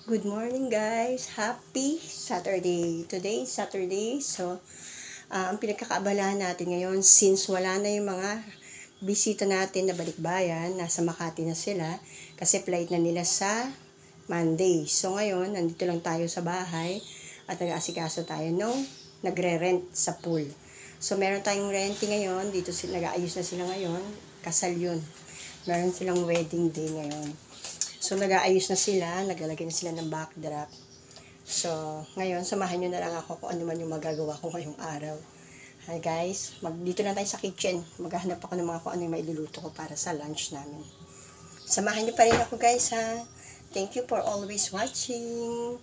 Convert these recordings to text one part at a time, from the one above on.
Good morning guys! Happy Saturday! Today is Saturday, so ang pinagkakaabalahan natin ngayon, since wala na yung mga bisita natin na balikbayan, nasa Makati na sila, kasi flight na nila sa Monday. So ngayon, nandito lang tayo sa bahay at nag-aasikaso tayo nung nagre-rent sa pool. So meron tayong renting ngayon, dito nag-aayos na sila ngayon, kasal yun. Meron silang wedding day ngayon. So, nag-aayos na sila, naglalagay na sila ng backdrop. So, ngayon, samahan nyo na lang ako kung ano man yung magagawa ko ngayong araw. Hi guys, dito na tayo sa kitchen. Maghahanap ako ng mga kung ano yung mailuluto ko para sa lunch namin. Samahan nyo pa rin ako guys ha. Thank you for always watching.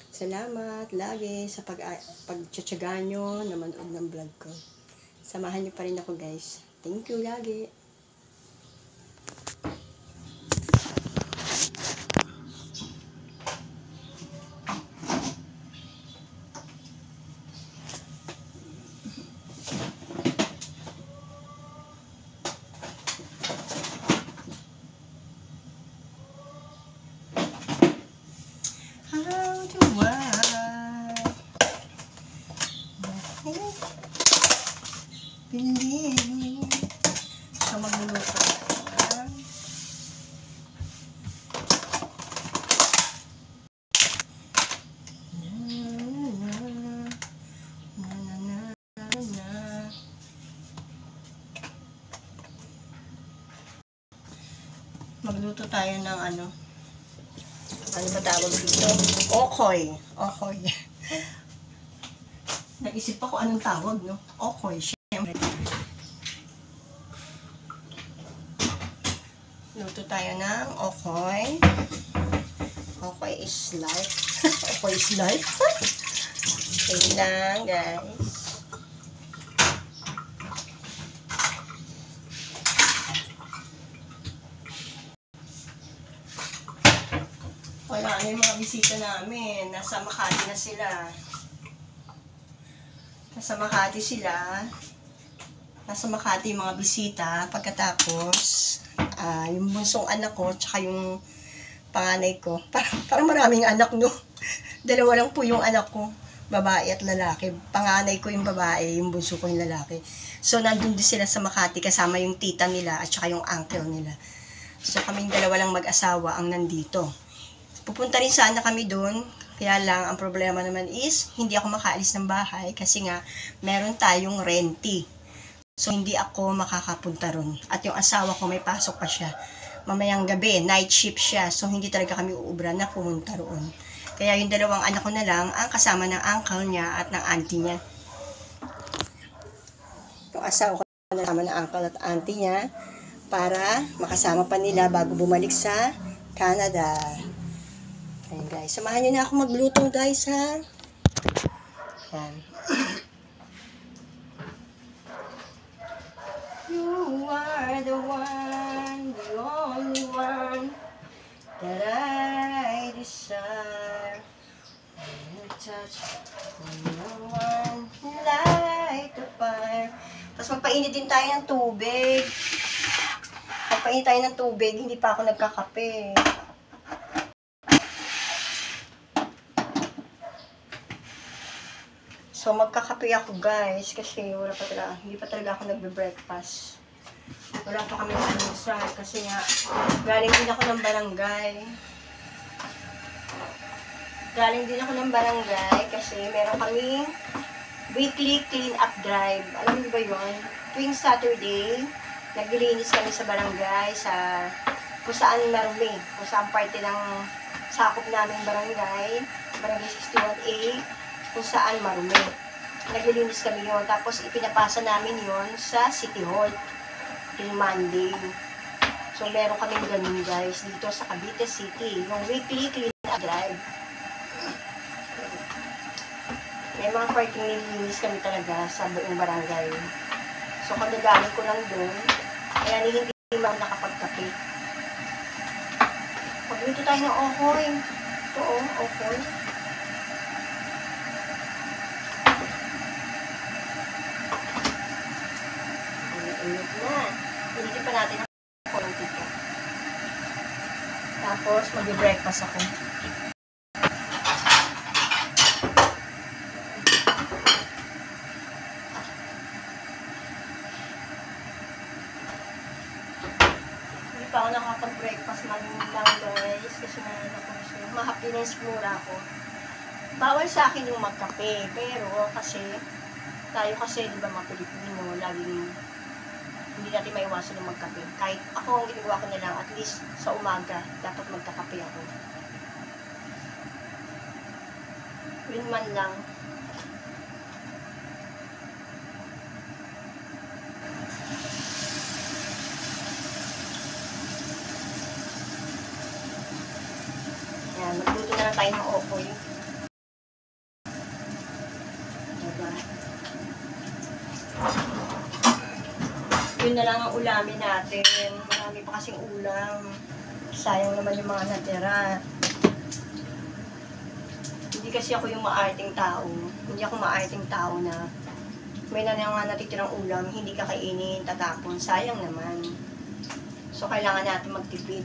Salamat lagi sa pagtsatsaga nyo na manood ng vlog ko. Samahan nyo pa rin ako guys. Thank you lagi. Piling. So, magluluto ka. Magluto tayo ng ano ba tawag dito? Okoy. Okoy. Nag-isip ako anong tawag, no? Okoy, syempre. Luto tayo ng okoy. Okoy is life. Okoy is life. Okay lang, guys. Wala na yung mga bisita namin. Nasa Makati na sila. Nasa Makati yung mga bisita. Pagkatapos, yung bunsong anak ko, tsaka yung panganay ko. Parang maraming anak, no? Dalawa lang po yung anak ko. Babae at lalaki. Panganay ko yung babae, yung bunso ko yung lalaki. So, nandun din sila sa Makati kasama yung tita nila at tsaka yung uncle nila. So, kaming dalawa lang mag-asawa ang nandito. Pupunta rin sana kami doon. Kaya lang, ang problema naman is, hindi ako makaalis ng bahay kasi nga, meron tayong renti. So, hindi ako makakapunta ron. At yung asawa ko, may pasok pa siya. Mamayang gabi, night shift siya. So, hindi talaga kami uubra na pumunta roon. Kaya yung dalawang anak ko na lang, ang kasama ng uncle niya at ng auntie niya. Yung asawa ko na kasama ng uncle at auntie niya para makasama pa nila bago bumalik sa Canada. Ayan guys, samahan nyo na ako magluto guys ha. Ayan. You are the one, the only one that I desire. When you touch, no one light the fire. Tapos magpainit din tayo ng tubig. Magpainit tayo ng tubig, hindi pa ako nagkakape. So, magkakape ako guys, kasi hindi pa talaga ako nagbe-breakfast. Wala pa kami mag-almusal, kasi nga, galing din ako ng barangay. Kasi meron kaming weekly clean-up drive. Alam niyo ba yun? Tuwing Saturday, naglilinis kami sa barangay, kung saan marumi, kung saan parte ng sakop namin barangay 61A, kung saan marumi. Naglilinis kami yun. Tapos ipinapasa namin yun sa City Hall. Yung Monday. So meron kami ganun guys dito sa Cavite City. Yung weekly clean-up drive. May mga parting nililinis kami talaga sa buong barangay. So kagagaling ko lang doon. Kaya hindi man nakapagkape. Pagluto tayo ng okoy. Ito okoy. Init na. Initin pa natin ang konti pa. Tapos, mag-breakfast ako. naman lang guys, kasi ma-happiness mura ako. Bawal sa akin yung magkape, pero kasi, tayo kasi, di ba mga Pilipino, laging, hindi natin maiwasan yung magkape. Kahit ako, ang ginagawa ko na lang, at least sa umaga, dapat magkakape ako. Yun man lang. Yan, magluto na lang tayo ng okoy. Diba? Yun na lang ang ulamin natin. Marami pa kasing ulam. Sayang naman yung mga natira. Hindi kasi ako yung maarting tao. Hindi ako maarting tao na may nga natitirang ulam, hindi kakainin, tatapon. Sayang naman. So, kailangan natin magtipid.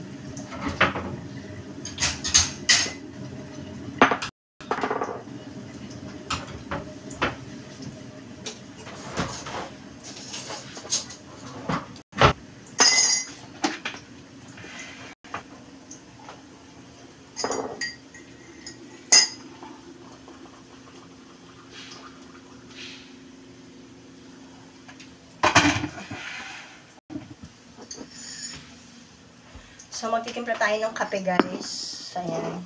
So, magtitimpla tayo ng kape, guys. Ayan.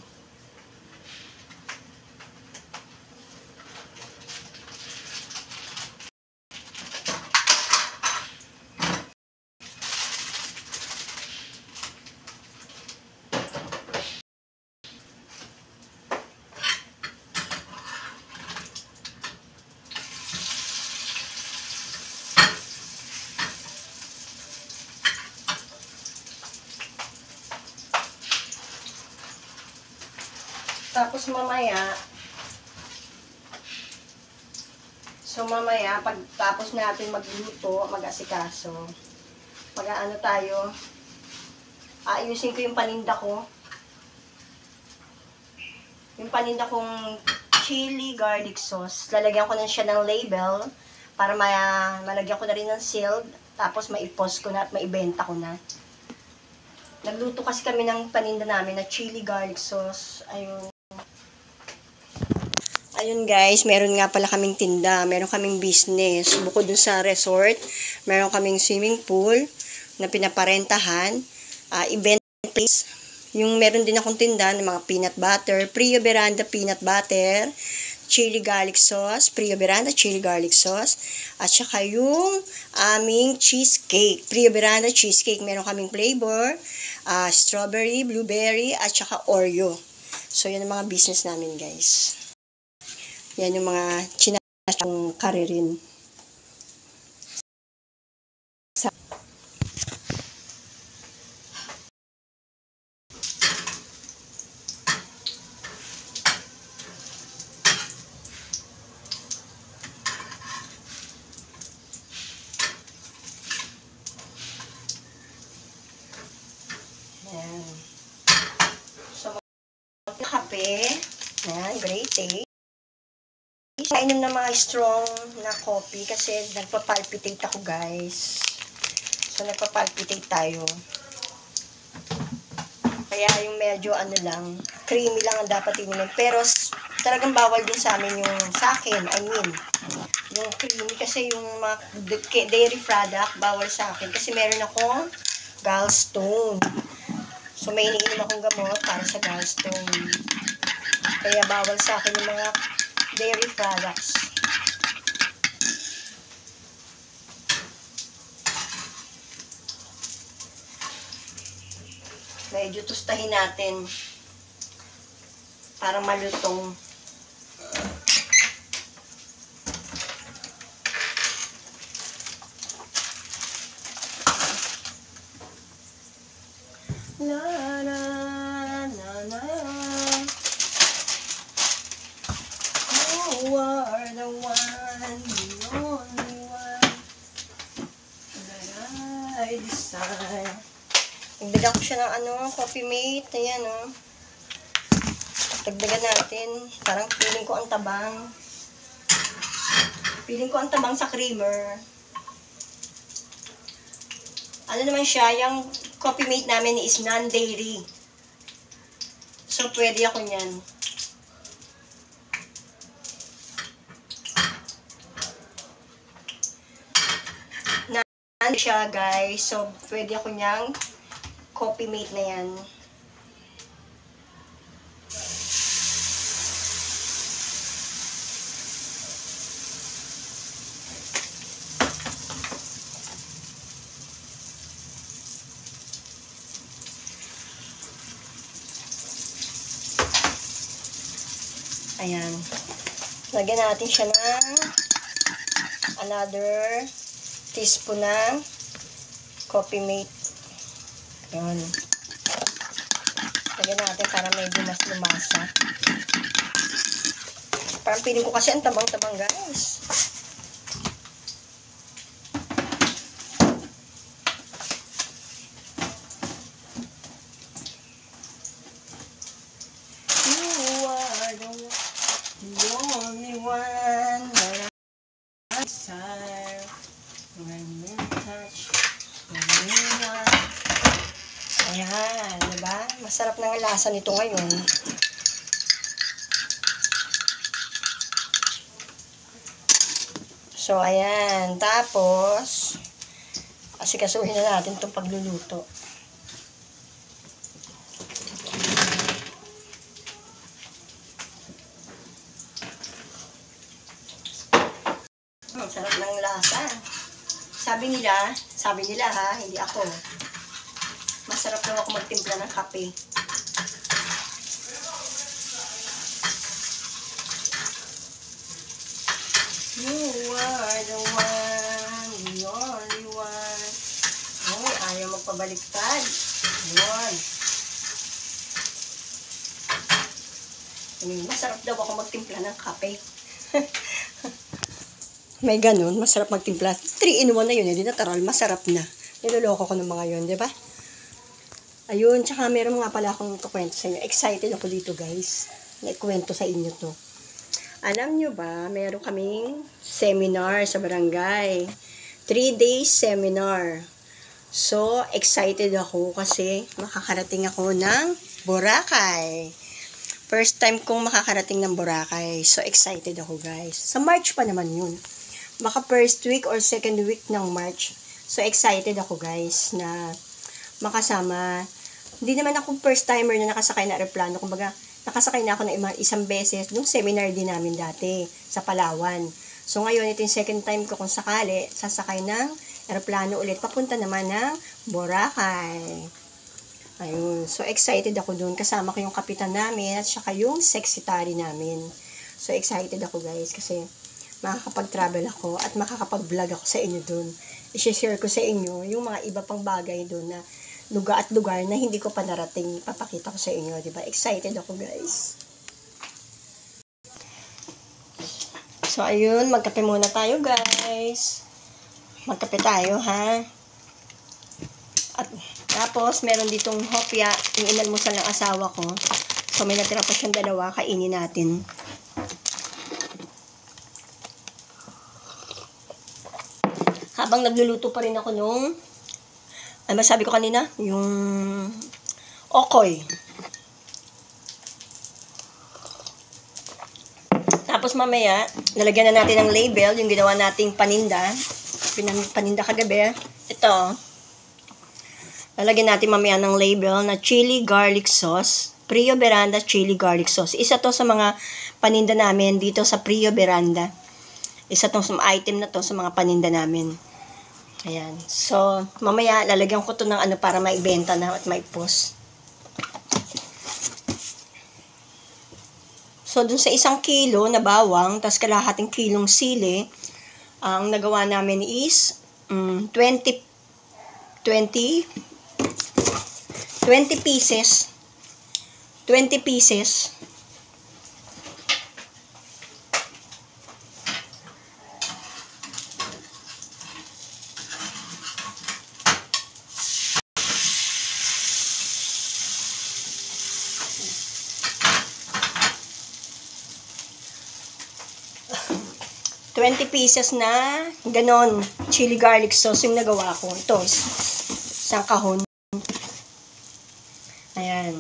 Tapos mamaya, pag tapos natin magluto, mag-asikaso, mag-aano tayo, aayusin ko yung paninda ko. Yung paninda kong chili garlic sauce, lalagyan ko na siya ng label, para malagyan ko na rin ng sealed, tapos maipost ko na at maibenta ko na. Nagluto kasi kami ng paninda namin na chili garlic sauce. Ayun guys, meron nga pala kaming tinda, meron kaming business. Bukod dun sa resort, meron kaming swimming pool na pinaparentahan, event place. Yung meron din akong tinda ng mga peanut butter, Prio Veranda peanut butter, chili garlic sauce, Prio Veranda chili garlic sauce, at saka yung aming cheesecake, Prio Veranda cheesecake. Meron kaming flavor, strawberry, blueberry, at saka Oreo. So, yan ang mga business namin guys. Yan yung mga chinasang karirin. Yan. So, kape. Yan, great taste. Kainom ng mga strong na coffee kasi nagpa-palpitate ako guys. So nagpa-palpitate tayo. Kaya yung medyo ano lang, creamy lang ang dapat ininom. Pero talagang bawal din sa amin yung, sa akin, I mean, yung creamy kasi yung mga dairy product, bawal sa akin. Kasi meron akong gallstone. So may iniinom akong gamot para sa gallstone. Kaya bawal sa akin yung mga dairy products. Medyo tustahin natin para malutong. La la la la. You are the one, the only one that I desire. Nagdagan ko siya ng coffee mate. Ayan, oh. Dagdagan natin. Parang feeling ko ang tabang. Feeling ko ang tabang sa creamer. Ano naman siya, yung coffee mate namin is non-dairy. So, pwede ako niyan. Non siya, guys. So, pwede ako niyang coffee mate na yan. Ayan. Lagyan natin siya ng another teaspoon ng coffee mate. Ayan. Lagyan natin para medyo mas lumasa. Parang piling ko kasi ang tabang-tabang, guys. Ayan, diba? Masarap na ang lasa nito ngayon. So, ayan. Tapos, asikasuhin na natin itong pagluluto. Sarap ng lasa. Sabi nila ha, hindi ako. Masarap daw ako magtimpla ng kape. You are the one, the only one. Ay, ayaw magpabaliktad. Yun. Masarap daw ako magtimpla ng kape. May ganun, masarap magtimpla. 3-in-1 na yun, hindi natural, masarap na. Niloloko ko ng mga yun, di ba? Ayun, tsaka meron nga pala akong kukwento sa inyo. Excited ako dito, guys. Naikwento sa inyo to. Alam nyo ba, meron kaming seminar sa barangay. 3 days seminar. So, excited ako kasi makakarating ako ng Boracay. First time kong makakarating ng Boracay. So, excited ako, guys. Sa March pa naman yun. Maka first week or second week ng March. So, excited ako, guys, na makasama. Hindi naman ako first timer na nakasakay na aeroplano. Kumbaga, nakasakay na ako ng isang beses nung seminar din namin dati sa Palawan. So, ngayon, ito yung second time ko kung sakali, sasakay ng aeroplano ulit. Papunta naman ng Boracay. Ayun. So, excited ako dun. Kasama ko yung kapitan namin at saka yung secretary namin. So, excited ako, guys, kasi makakapag-travel ako at makakapag-vlog ako sa inyo dun. I-share ko sa inyo yung mga iba pang bagay dun na lugar at lugar na hindi ko pa narating. Papakita ko sa inyo, diba? Excited ako, guys. So, ayun. Magkape muna tayo, guys. Magkape tayo, ha? At tapos, meron ditong hopya, yung inalmusal ng asawa ko. So, may natira pa siyang 2, kainin natin. Habang nagluluto pa rin ako nung, ano ba sabi ko kanina? Yung okoy. Tapos mamaya, lalagyan na natin ng label, yung ginawa nating paninda. Paninda kagabi. Ito. Lalagyan natin mamaya ng label na chili garlic sauce. Prio Veranda chili garlic sauce. Isa to sa mga paninda namin dito sa Prio Veranda. Isa tong item na to sa mga paninda namin. Ayan. So, mamaya lalagyan ko to ng ano para maibenta na at maipost. So, dun sa 1 kilo na bawang, tas kalahating kilong sili, ang nagawa namin is 20 pieces. 20 pieces. $20 na ganon chili garlic sauce yung nagawa ko. Ito, isang kahon. Ayan.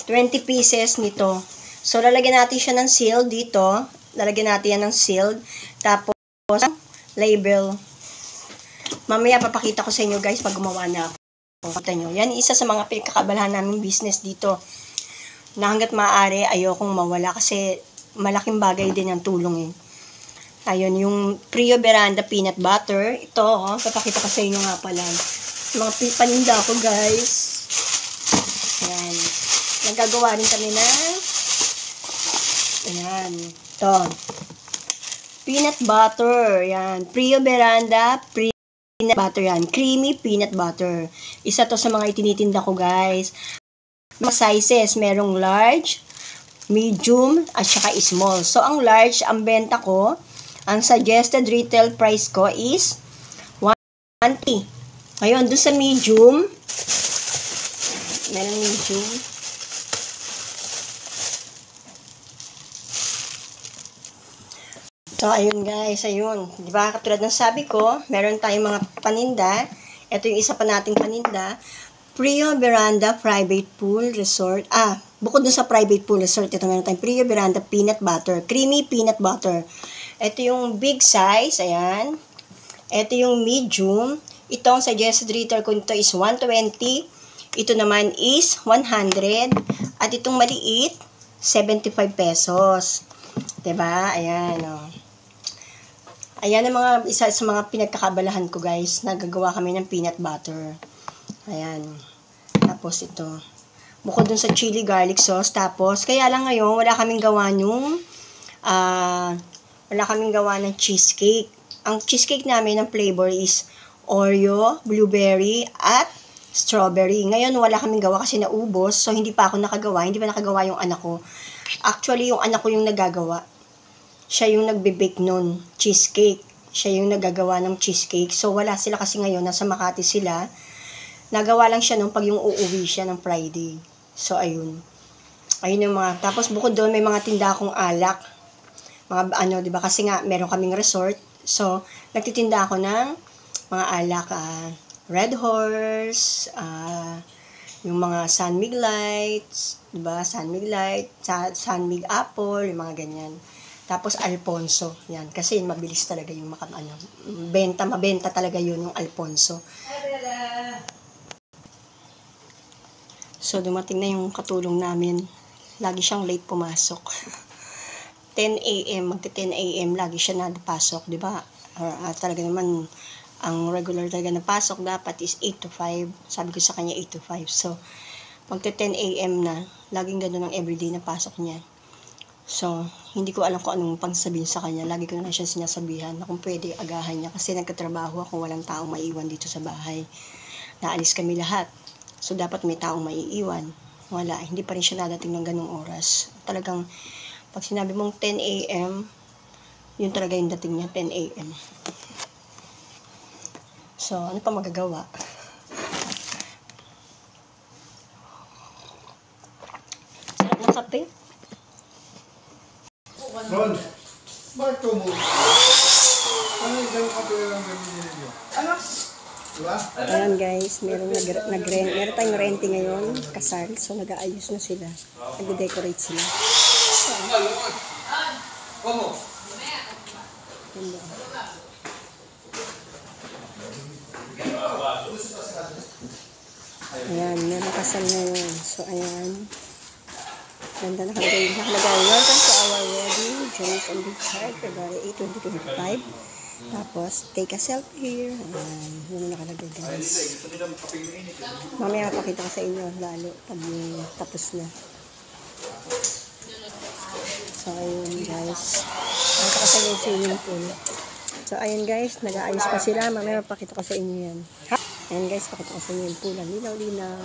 20 pieces nito. So, lalagyan natin siya ng seal dito. Lalagyan natin yan ng seal. Tapos, label. Mamaya papakita ko sa inyo guys pag gumawa na ako. Kita nyo. Yan isa sa mga pinagkakabalahan naming business dito. Na hanggat maaari, ayokong mawala kasi malaking bagay din ang tulong eh. Ayun, yung Prio Veranda Peanut Butter. Ito, papakita ko sa inyo nga pala. Mga paninda ko, guys. Ayan. Nagagawa rin kami ng ayan. Ito. Peanut butter. Ayan. Prio Veranda Peanut Butter yan. Creamy peanut butter. Isa to sa mga itinitinda ko, guys. Mga sizes. Merong large, medium, at saka small. So, ang large, ang benta ko, ang suggested retail price ko is 120. Ngayon, doon sa medium, meron medium. So, ayun guys, ayun. Diba, katulad ng sabi ko, meron tayong mga paninda. Ito yung isa pa nating paninda. Prio Veranda Private Pool Resort. Bukod dun sa Private Pool Resort, ito meron tayong Prio Veranda Peanut Butter. Creamy Peanut Butter. Ito yung big size, ayan. Ito yung medium. Ito ang suggested retail ko nito is 120. Ito naman is 100. At itong maliit, 75 pesos. Diba? Ayan, o. Ayan ang mga, isa sa mga pinagkakabalahan ko, guys. Nagagawa kami ng peanut butter. Ayan. Tapos ito. Bukod dun sa chili garlic sauce. Tapos, kaya lang ngayon, wala kaming gawa ng cheesecake. Ang cheesecake namin ng flavor is Oreo, blueberry, at strawberry. Ngayon, wala kaming gawa kasi naubos. So, hindi pa ako nakagawa. Hindi pa nakagawa yung anak ko. Actually, yung anak ko yung nagagawa. Siya yung nagbe-bake nun. Cheesecake. Siya yung nagagawa ng cheesecake. So, wala sila kasi ngayon. Nasa Makati sila. Nagawa lang siya nung pag yung uuwi siya ng Friday. So, ayun. Ayun yung mga. Tapos, bukod doon, may mga tinda akong alak. Mga diba? Kasi nga, meron kaming resort. So, nagtitinda ako ng mga alak, Red Horse, yung mga Sunmig Lights, diba? Sunmig Light, Sunmig Apple, yung mga ganyan. Tapos, Alfonso. Yan. Kasi mabilis talaga yung mabenta talaga yun, yung Alfonso. So, dumating na yung katulong namin. Lagi siyang late pumasok. 10 a.m. Magti 10 a.m. lagi siya napasok, di ba? Talaga naman, ang regular talaga na pasok dapat is 8 to 5. Sabi ko sa kanya 8 to 5. So, magti 10 a.m. na, laging gano'n ang everyday na pasok niya. So, hindi ko alam kung anong pangsabihin sa kanya. Lagi ko na siya sinasabihan na kung pwede agahan niya kasi nagkatrabaho ako, walang taong maiiwan dito sa bahay. Naalis kami lahat. So, dapat may taong maiiwan. Wala, hindi pa rin siya nadating ng ganung oras. Talagang, pag sinabi mong 10 a.m., yun talaga yung dating niya, 10 a.m. So, ano pa magagawa? Sarap ng kape. Ron, bakit ko mo? Ano yung ganun kape lang gamitin ninyo? Ano? Diba? Ayan guys, meron tayong rente ngayon, kasal. So, nag-aayos na sila. Nag-decorate sila. Ayan, meron kasal ngayon. So, ayan. Ganda nakalagay. Welcome to our wedding. Join us on this card, February 8, 2025. Tapos, take a selfie here. Ayan, yun nakalagay guys. Mamaya pakita ko sa inyo lalo pag tapos na. So, ayun guys. Pakita ko sa inyo yung swimming pool. So, ayun guys, nag-aayos pa sila. Mamaya pakita ko sa inyo yan. Ayun guys, pakita ko sa inyo yung pool. Linaw-linaw.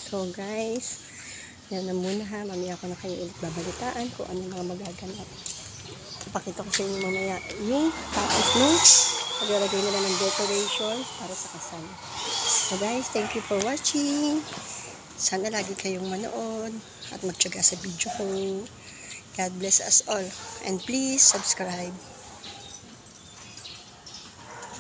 So guys, yan na muna ha. Mamaya ako na kayo ulit babalitaan kung ano mga magaganap. Pakita ko sa inyo mamaya yung tapos nung paglalagay nila ng decorations para sa kasal. So guys, thank you for watching. Sana lagi kayong manood at magtiyaga sa video ko. God bless us all. And please subscribe.